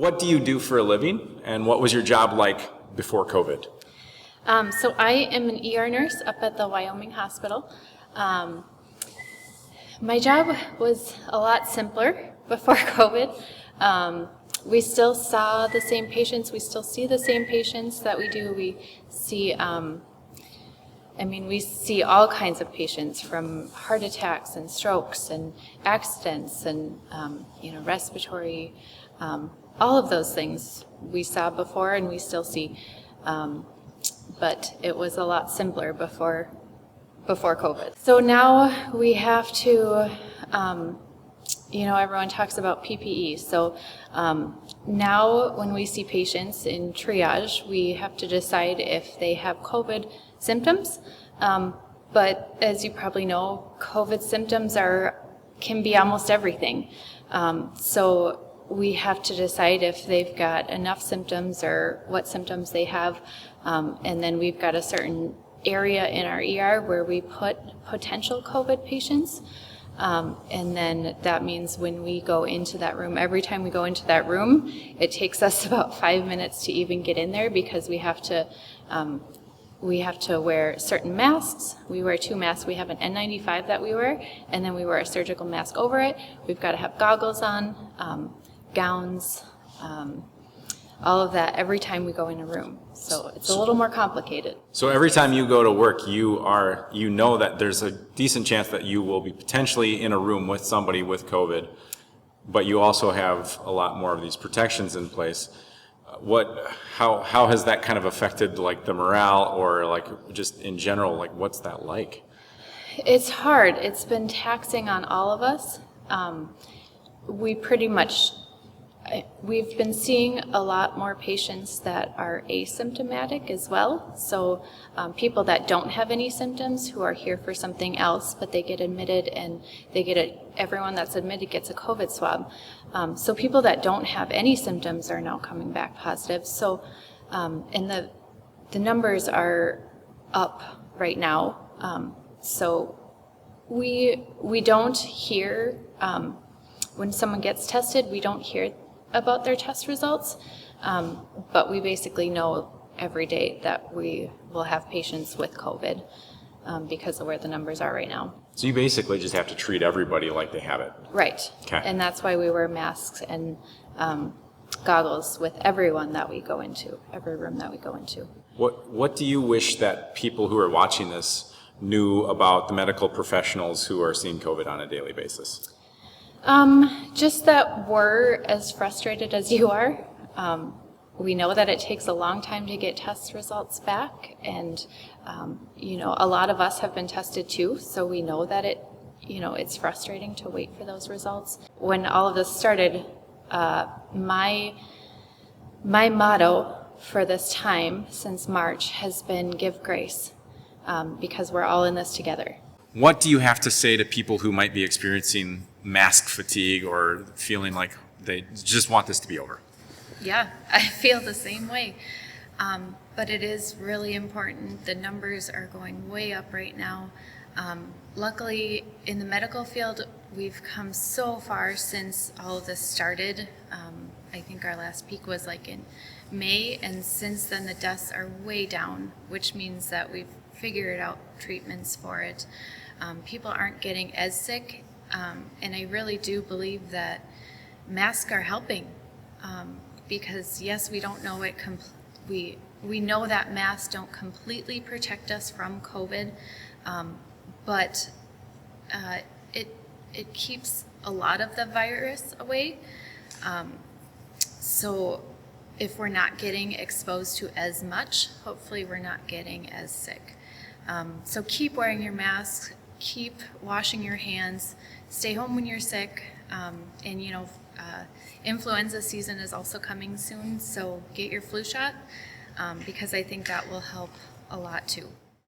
What do you do for a living, and what was your job like before COVID? So I am an ER nurse up at the Wyoming Hospital. My job was a lot simpler before COVID. We still saw the same patients. We still see the same patients that we do. We see, we see all kinds of patients, from heart attacks and strokes and accidents and respiratory, all of those things we saw before and we still see. But it was a lot simpler before COVID. So now we have to, everyone talks about PPE. So now when we see patients in triage, we have to decide if they have COVID symptoms. But as you probably know, COVID symptoms can be almost everything. So we have to decide if they've got enough symptoms or what symptoms they have. And then we've got a certain area in our ER where we put potential COVID patients. And then that means when we go into that room, every time we go into that room, it takes us about 5 minutes to even get in there, because we have to wear certain masks. We wear 2 masks. We have an N95 that we wear, and then we wear a surgical mask over it. We've got to have goggles on, gowns, all of that every time we go in a room. So it's a little more complicated. So every time you go to work, you know that there's a decent chance that you will be potentially in a room with somebody with COVID, but you also have a lot more of these protections in place. How has that kind of affected the morale, or just in general, what's that like? It's hard. It's been taxing on all of us. We've been seeing a lot more patients that are asymptomatic as well. So people that don't have any symptoms, who are here for something else, but they get admitted and everyone that's admitted gets a COVID swab. So people that don't have any symptoms are now coming back positive. So, and the numbers are up right now. So we don't hear, when someone gets tested, we don't hear about their test results, but we basically know every day that we will have patients with COVID because of where the numbers are right now. So you basically just have to treat everybody like they have it. Right. Okay. And that's why we wear masks and goggles with everyone that we go into, every room that we go into. What do you wish that people who are watching this knew about the medical professionals who are seeing COVID on a daily basis? Just that we're as frustrated as you are. We know that it takes a long time to get test results back, and a lot of us have been tested too, so we know that it's frustrating to wait for those results. When all of this started, my motto for this time since March has been give grace, because we're all in this together. What do you have to say to people who might be experiencing mask fatigue or feeling like they just want this to be over? Yeah, I feel the same way. But it is really important. The numbers are going way up right now. Luckily, in the medical field, we've come so far since all of this started. I think our last peak was in May, and since then the deaths are way down, which means that we've figured out treatments for it. People aren't getting as sick, and I really do believe that masks are helping, because yes, we don't know it. We know that masks don't completely protect us from COVID, but it keeps a lot of the virus away. So if we're not getting exposed to as much, hopefully we're not getting as sick. So keep wearing your mask, keep washing your hands, stay home when you're sick, and influenza season is also coming soon, so get your flu shot, because I think that will help a lot too.